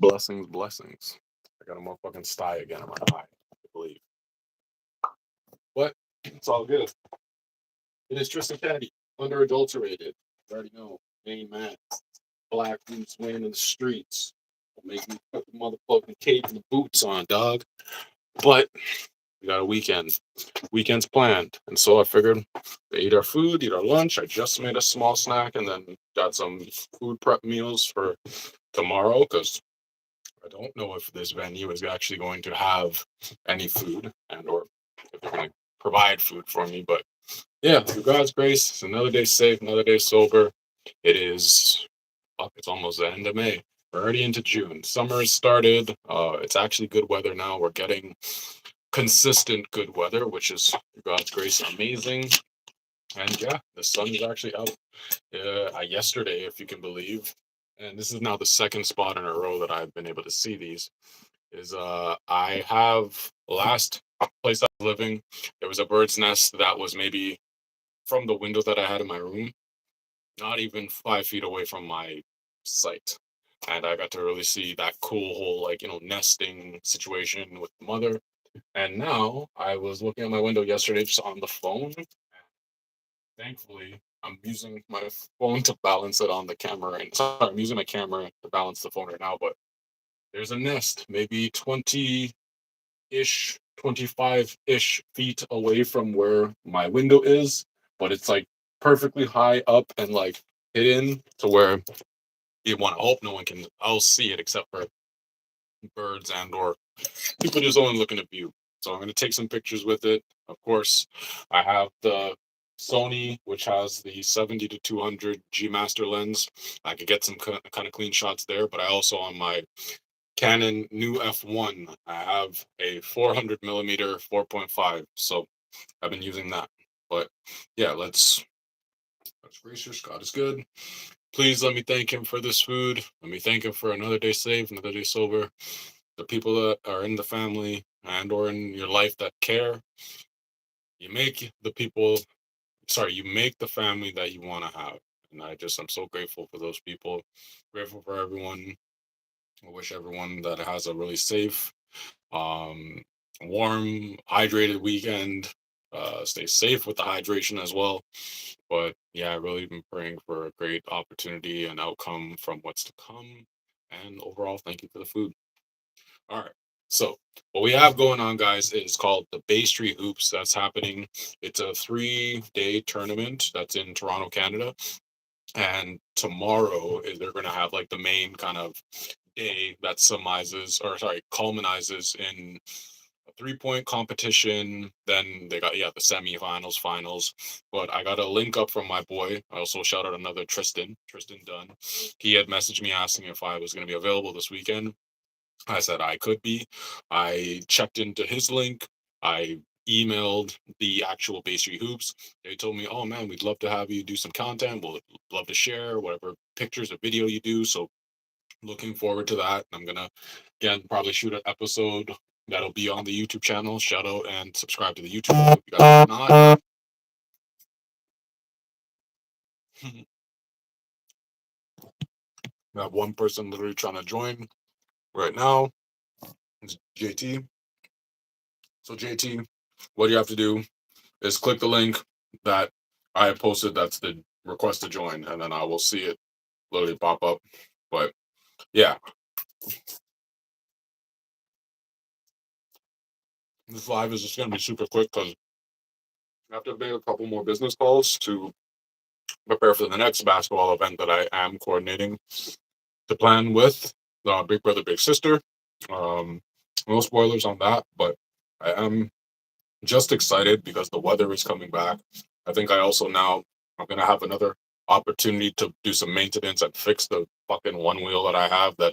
Blessings, blessings. I got a motherfucking sty again in my eye, I believe. But it's all good. It is Tristin Kennedy, underadulterated. You already know. Main man. Black boots weighing in the streets. Make me put the motherfucking cape and the boots on, dog. But we got a weekend. Weekend's planned. And so I figured we eat our food, eat our lunch. I just made a small snack and then got some food prep meals for tomorrow because I don't know if this venue is actually going to have any food and or if they're going to provide food for me. But yeah, through God's grace, it's another day safe, another day sober. It is, fuck, it's almost the end of May. We're already into June. Summer has started. It's actually good weather now. We're getting consistent good weather, which is, through God's grace, amazing. And yeah, the sun is actually out yesterday, if you can believe. And this is now the second spot in a row that I've been able to see these. Is I have last place I was living, there was a bird's nest that was maybe from the window that I had in my room, not even 5 feet away from my site. And I got to really see that cool whole nesting situation with the mother. And now I was looking at my window yesterday just on the phone. Thankfully, I'm using my phone to balance it on the camera. And sorry, I'm using my camera to balance the phone right now, but there's a nest, maybe 20-ish, 25-ish feet away from where my window is, but it's like perfectly high up and like hidden to where you want to hope no one can I'll see it except for birds and or people just only looking at view. So I'm going to take some pictures with it. Of course, I have the Sony, which has the 70 to 200 G Master lens. I could get some kind of clean shots there, but I also on my Canon new F1, I have a 400 millimeter 4.5. So I've been using that. But yeah, let's gracious. God is good. Please let me thank him for this food. Let me thank him for another day safe, another day sober. The people that are in the family and or in your life that care. You make the people, sorry, you make the family that you want to have. And I'm so grateful for those people. Grateful for everyone. I wish everyone that has a really safe, um, warm, hydrated weekend. Stay safe with the hydration as well. But yeah, I really been praying for a great opportunity and outcome from what's to come. And overall, thank you for the food. All right. So what we have going on, guys, is called the Bay Street Hoops. That's happening. It's a 3-day tournament that's in Toronto, Canada. And tomorrow they're going to have like the main kind of day that culminizes in a 3-point competition. Then they got the semifinals, finals. But I got a link up from my boy. I also shout out another Tristan Dunn. He had messaged me asking if I was going to be available this weekend. I said I could be. I checked into his link. I emailed the actual Bay Street Hoops. They told me, "Oh man, we'd love to have you do some content. We'll love to share whatever pictures or video you do." So looking forward to that. I'm gonna again probably shoot an episode that'll be on the YouTube channel. Shout out and subscribe to the YouTube if you guys are not. We have one person literally trying to join right now. It's JT. So JT, what you have to do is click the link that I have posted. That's the request to join, and then I will see it literally pop up. But yeah, this live is just going to be super quick because I have to make a couple more business calls to prepare for the next basketball event that I am coordinating to plan with Big Brother Big Sister. Um, no spoilers on that, but I am just excited because the weather is coming back. I think I also now I'm gonna have another opportunity to do some maintenance and fix the fucking one wheel that I have that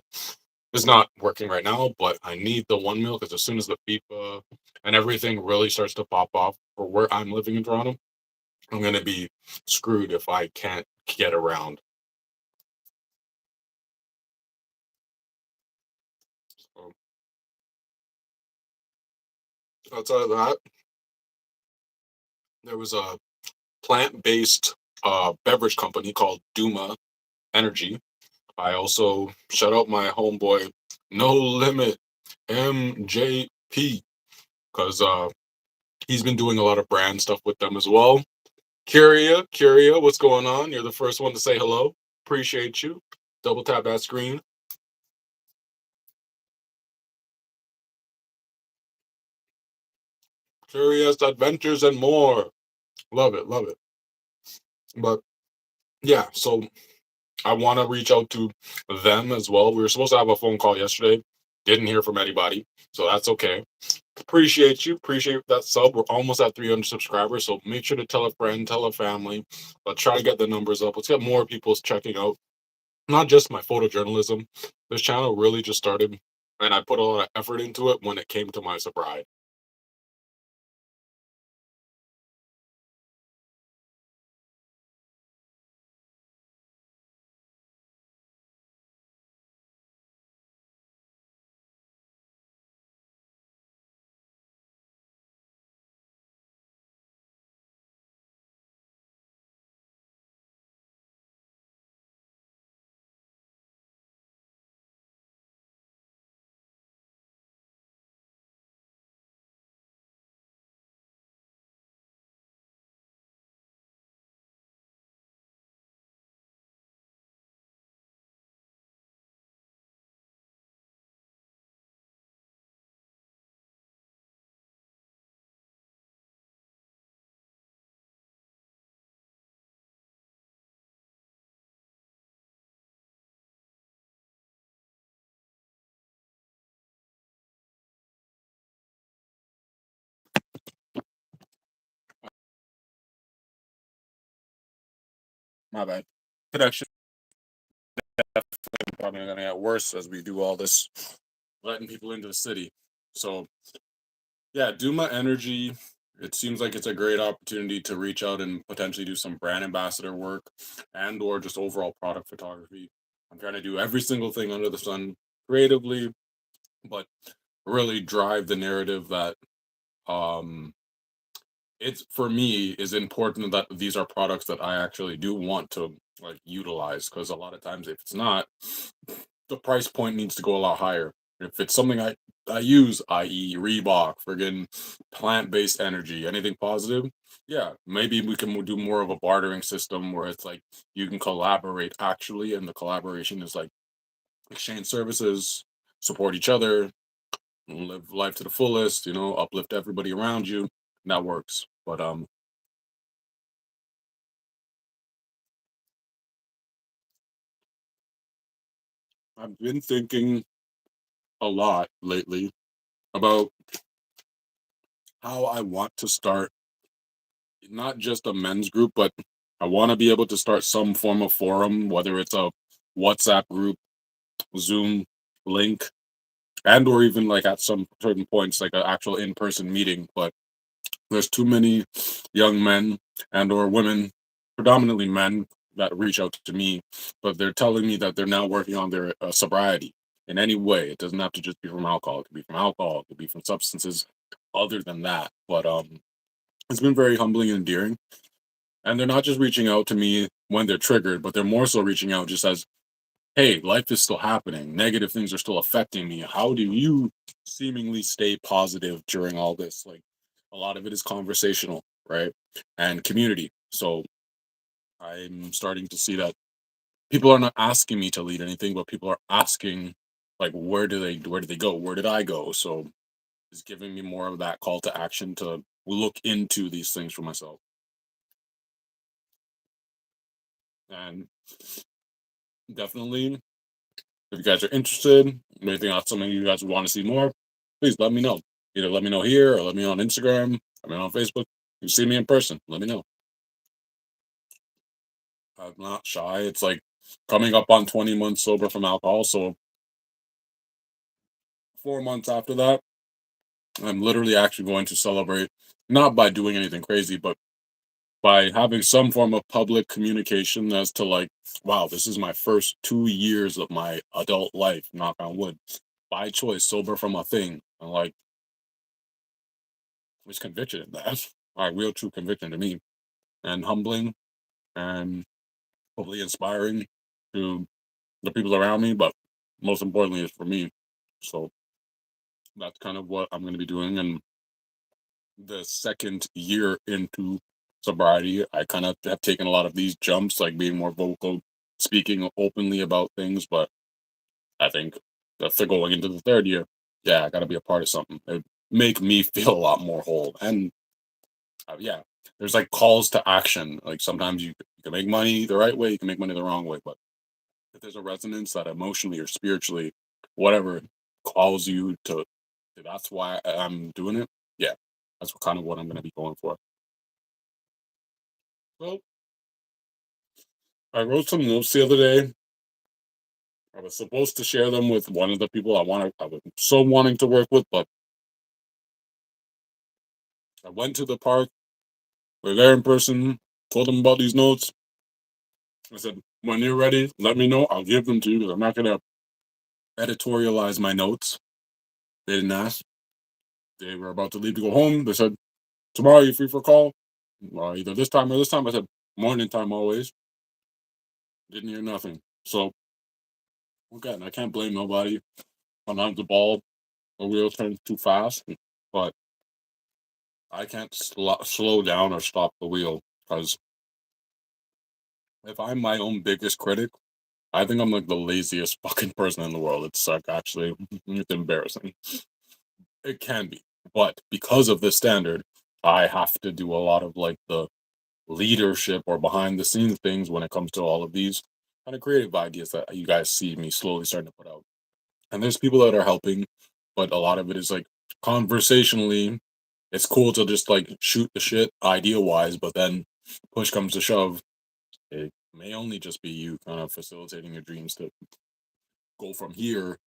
is not working right now. But I need the one wheel because as soon as the FIFA and everything really starts to pop off for where I'm living in Toronto, I'm gonna be screwed if I can't get around. So outside of that, there was a plant-based beverage company called Duma Energy. I also shout out my homeboy No Limit MJP, because he's been doing a lot of brand stuff with them as well. Curia, what's going on? You're the first one to say hello. Appreciate you. Double tap that screen. Curious Adventures and more. Love it, love it. But yeah, so I want to reach out to them as well. We were supposed to have a phone call yesterday. Didn't hear from anybody, so that's okay. Appreciate you. Appreciate that sub. We're almost at 300 subscribers, so make sure to tell a friend, tell a family. Let's try to get the numbers up. Let's get more people checking out not just my photojournalism. This channel really just started, and I put a lot of effort into it when it came to my sobriety. My bad. Connection probably going to get worse as we do all this letting people into the city. So yeah, Duma Energy. It seems like it's a great opportunity to reach out and potentially do some brand ambassador work and or just overall product photography. I'm trying to do every single thing under the sun creatively, but really drive the narrative that um it's for me is important that these are products that I actually do want to like utilize because a lot of times if it's not, the price point needs to go a lot higher. If it's something I use, i.e., Reebok, friggin' plant based energy, anything positive, yeah, maybe we can do more of a bartering system where it's like you can collaborate actually, and the collaboration is like exchange services, support each other, live life to the fullest, uplift everybody around you. And that works. But I've been thinking a lot lately about how I want to start not just a men's group, but I want to be able to start some form of forum, whether it's a WhatsApp group, Zoom link, and or even like at some certain points, like an actual in-person meeting. But there's too many young men and or women, predominantly men, that reach out to me, but they're telling me that they're now working on their sobriety in any way. It doesn't have to just be from alcohol. It could be from alcohol. It could be from substances other than that. But it's been very humbling and endearing. And they're not just reaching out to me when they're triggered, but they're more so reaching out just as, hey, life is still happening. Negative things are still affecting me. How do you seemingly stay positive during all this? Like a lot of it is conversational, right? And community. So I'm starting to see that people are not asking me to lead anything, but people are asking like where do they go? Where did I go? So it's giving me more of that call to action to look into these things for myself. And definitely if you guys are interested, anything else, something you guys would want to see more, please let me know. Either let me know here or let me know on Instagram, let me know on Facebook. You see me in person, let me know. I'm not shy. It's like coming up on 20 months sober from alcohol. So 4 months after that, I'm literally actually going to celebrate, not by doing anything crazy, but by having some form of public communication as to like, wow, this is my first 2 years of my adult life, knock on wood, by choice, sober from a thing. And like, was conviction in that. Like real true conviction to me. And humbling and hopefully inspiring to the people around me, but most importantly is for me. So that's kind of what I'm going to be doing. And the second year into sobriety, I kind of have taken a lot of these jumps, like being more vocal, speaking openly about things. But I think if they're going into the third year, yeah, I got to be a part of something. It would make me feel a lot more whole. And yeah, there's like calls to action. Like sometimes you can make money the right way, you can make money the wrong way. But if there's a resonance that emotionally or spiritually, whatever, calls you to, that's why I'm doing it. Yeah, that's kind of what I'm going to be going for. Well, I wrote some notes the other day. I was supposed to share them with one of the people I was so wanting to work with, but I went to the park. We're there in person. Told them about these notes. I said, when you're ready, let me know. I'll give them to you because I'm not gonna editorialize my notes. They didn't ask. They were about to leave to go home. They said, tomorrow you free for a call? Either this time or this time. I said, morning time always. Didn't hear nothing. So again, I can't blame nobody. Sometimes the ball, the wheel turns too fast, but I can't slow down or stop the wheel because if I'm my own biggest critic, I think I'm like the laziest fucking person in the world. It's like actually it's embarrassing. It can be, but because of this standard, I have to do a lot of like the leadership or behind the scenes things when it comes to all of these kind of creative ideas that you guys see me slowly starting to put out. And there's people that are helping, but a lot of it is like conversationally. It's cool to just like shoot the shit idea wise, but then push comes to shove, it may only just be you kind of facilitating your dreams to go from here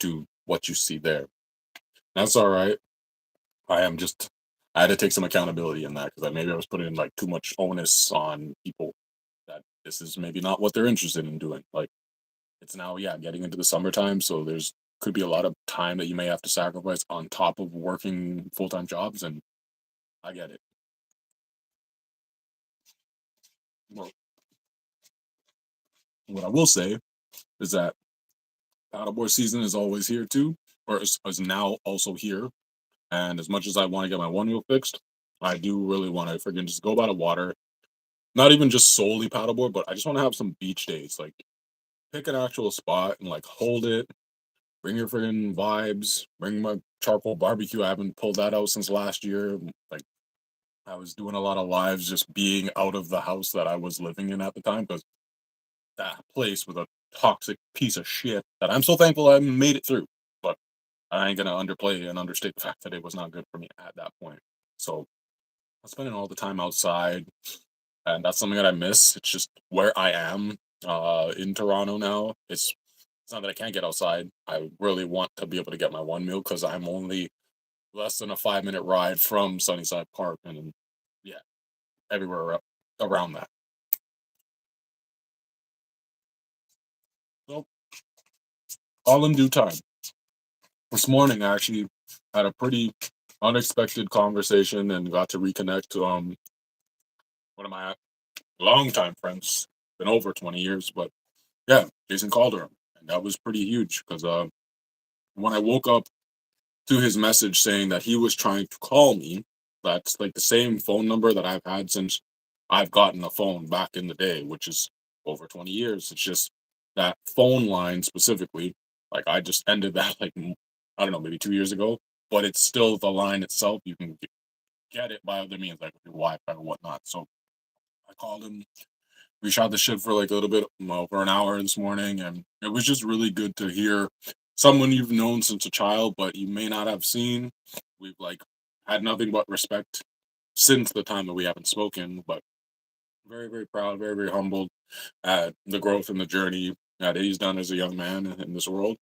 to what you see there. That's all right. I am just I had to take some accountability in that because maybe I was putting like too much onus on people that this is maybe not what they're interested in doing. Like it's now, yeah, getting into the summertime, so there's could be a lot of time that you may have to sacrifice on top of working full time jobs, and I get it. Well, what I will say is that paddleboard season is always here too, or is now also here. And as much as I want to get my one wheel fixed, I do really want to freaking just go by the water. Not even just solely paddleboard, but I just want to have some beach days. Like pick an actual spot and like hold it. Bring your friggin' vibes. Bring my charcoal barbecue. I haven't pulled that out since last year. Like I was doing a lot of lives just being out of the house that I was living in at the time because that place was a toxic piece of shit that I'm so thankful I made it through. But I ain't gonna underplay and understate the fact that it was not good for me at that point. So I'm spending all the time outside, and that's something that I miss. It's just where I am in Toronto now. It's not that I can't get outside. I really want to be able to get my one meal because I'm only less than a 5 minute ride from Sunnyside Park, and yeah, everywhere around that. So all in due time. This morning, I actually had a pretty unexpected conversation and got to reconnect. One of my longtime friends, been over 20 years, but yeah, Jason Calderon, and that was pretty huge because when I woke up to his message saying that he was trying to call me, that's like the same phone number that I've had since I've gotten a phone back in the day, which is over 20 years. It's just that phone line specifically, like I just ended that like I don't know, maybe 2 years ago, but it's still the line itself. You can get it by other means, like your Wi-Fi or whatnot. So I called him. We shot the shit for like a little bit over an hour this morning, and it was just really good to hear someone you've known since a child, but you may not have seen. We've like had nothing but respect since the time that we haven't spoken, but very, very proud, very, very humbled at the growth and the journey that he's done as a young man in this world.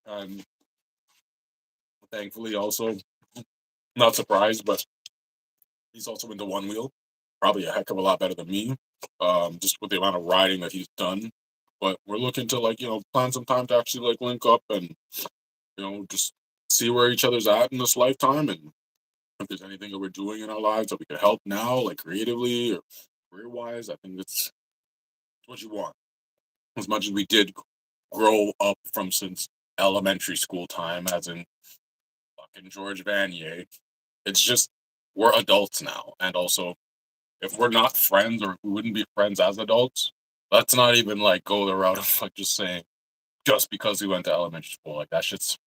And thankfully, also not surprised, but he's also into one wheel, probably a heck of a lot better than me, just with the amount of riding that he's done. But we're looking to like plan some time to actually like link up and just see where each other's at in this lifetime and if there's anything that we're doing in our lives that we could help now, like creatively or career wise. I think that's what you want. As much as we did grow up from since elementary school time, as in fucking George Vanier. It's just we're adults now, and also if we're not friends or we wouldn't be friends as adults, let's not even like go the route of like just saying just because we went to elementary school. Like that shit's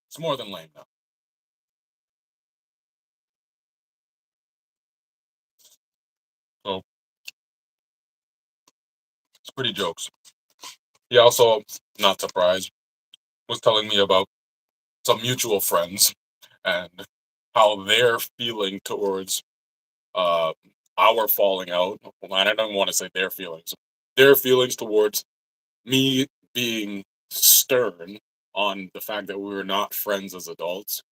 it's more than lame now. So it's pretty jokes. He also, not surprised, was telling me about some mutual friends and how they're feeling towards uh our falling out. Well, I don't want to say their feelings towards me being stern on the fact that we were not friends as adults.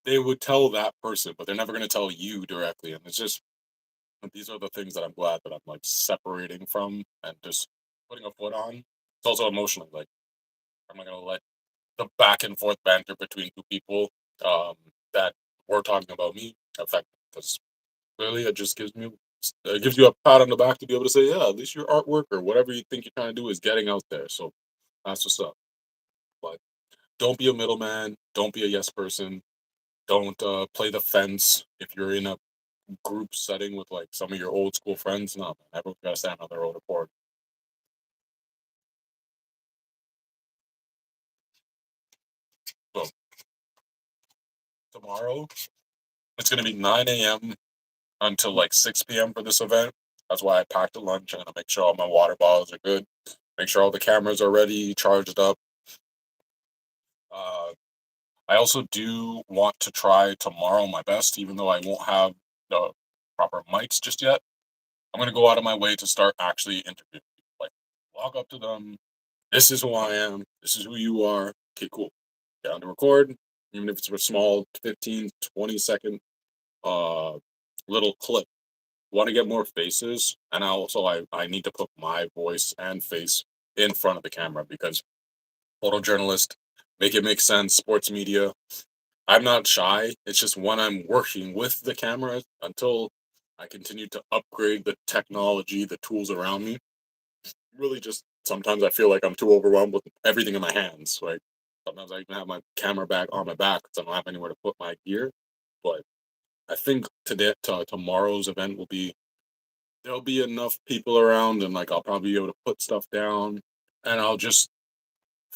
They would tell that person, but they're never going to tell you directly. And it's just these are the things that I'm glad that I'm like separating from and just putting a foot on. It's also emotionally like I'm not going to let the back and forth banter between two people um, that were talking about me affect because clearly it gives you a pat on the back to be able to say, yeah, at least your artwork or whatever you think you're trying to do is getting out there. So that's what's up. But don't be a middleman. Don't be a yes person. Don't play the fence if you're in a group setting with like some of your old school friends. No, man, everyone's got to stand on their own accord. So tomorrow it's going to be 9 a.m. until like 6 p.m. for this event. That's why I packed a lunch. I'm going to make sure all my water bottles are good. Make sure all the cameras are ready, charged up. Uh, I also do want to try tomorrow my best, even though I won't have the proper mics just yet. I'm gonna go out of my way to start actually interviewing people. Like walk up to them. This is who I am. This is who you are. Okay, cool. Get on the record, even if it's a small 15, 20 second uh little clip. Want to get more faces, and I need to put my voice and face in front of the camera because photojournalist, make it make sense, sports media, I'm not shy. It's just when I'm working with the camera until I continue to upgrade the technology, the tools around me. Really, just sometimes I feel like I'm too overwhelmed with everything in my hands. Like sometimes I even have my camera bag on my back because I don't have anywhere to put my gear. But I think tomorrow's event will be there'll be enough people around, and like I'll probably be able to put stuff down, and I'll just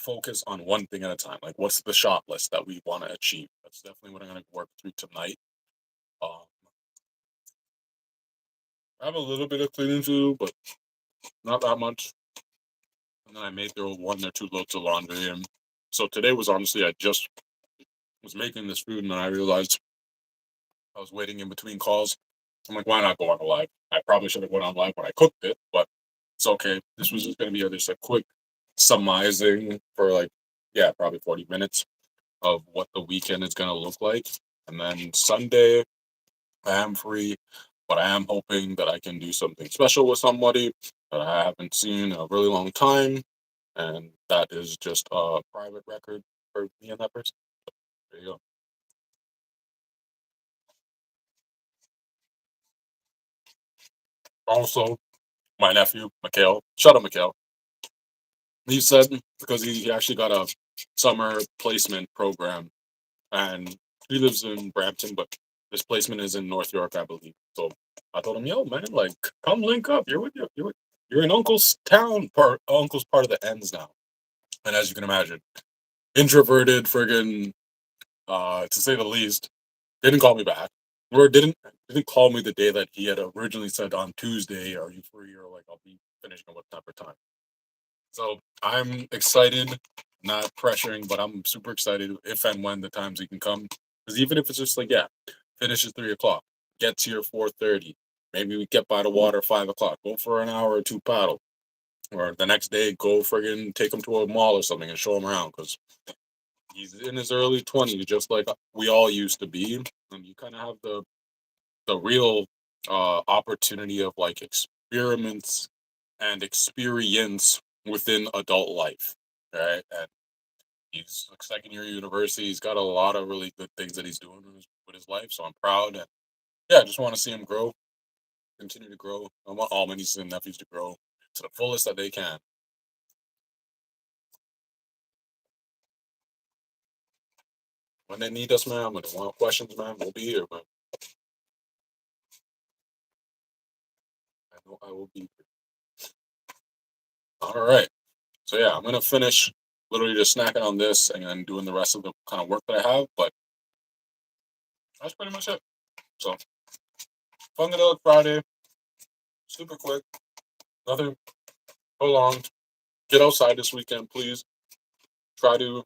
focus on one thing at a time. Like what's the shot list that we want to achieve? That's definitely what I'm going to work through tonight. Um, I have a little bit of cleaning to do, but not that much. And then I may throw one or two loads of laundry in. So today was honestly, I just was making this food and then I realized I was waiting in between calls. I'm like, why not go on a live? I probably should have went on live when I cooked it, but it's okay. This was just going to be just a quick summarizing for like, yeah, probably 40 minutes of what the weekend is going to look like. And then Sunday, I am free, but I am hoping that I can do something special with somebody that I haven't seen in a really long time, and that is just a private record for me and that person. There you go. Also, my nephew, Mikhail, shut up, Mikhail. He said because he actually got a summer placement program, and he lives in Brampton, but this placement is in North York, I believe. So I told him, "Yo, man, like, come link up. You're in Uncle's town part. Uncle's part of the ends now." And as you can imagine, introverted, friggin', to say the least, didn't call me back, or didn't call me the day that he had originally said on Tuesday, "Are you free?" Or like, "I'll be finishing up whatever time." So I'm excited, not pressuring, but I'm super excited if and when the times he can come. Because even if it's just like, yeah, finish at 3 o'clock, get to your 4:30, maybe we get by the water 5 o'clock, go for an hour or two paddle, or the next day go friggin' take him to a mall or something and show him around. Because he's in his early 20s, just like we all used to be, and you kind of have the real opportunity of like experiments and experience within adult life, right? And he's like second year university. He's got a lot of really good things that he's doing with his life, so I'm proud. And yeah, I just want to see him grow, continue to grow. I want all my nieces and nephews to grow to the fullest that they can. When they need us, man, when they want questions, man, we'll be here, man. I know I will be here. All right. So yeah, I'm gonna finish literally just snacking on this and then doing the rest of the kind of work that I have. But that's pretty much it. So fun little Friday, super quick, nothing prolonged. Get outside this weekend, please. Try to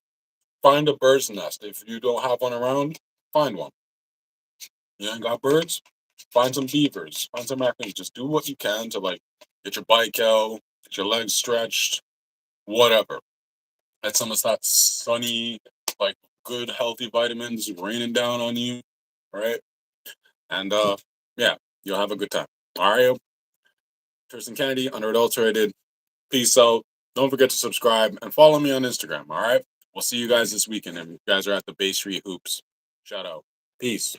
find a bird's nest. If you don't have one around, find one. You ain't got birds? Find some beavers. Find some raccoons. Just do what you can to like get your bike out, get your legs stretched, whatever. Let some of that sunny, like good healthy vitamins raining down on you, right? And yeah, you'll have a good time. All right, Tristin Kennedy, unadulterated. Peace out. Don't forget to subscribe and follow me on Instagram. All right, we'll see you guys this weekend. If you guys are at the Bay Street Hoops, shout out. Peace.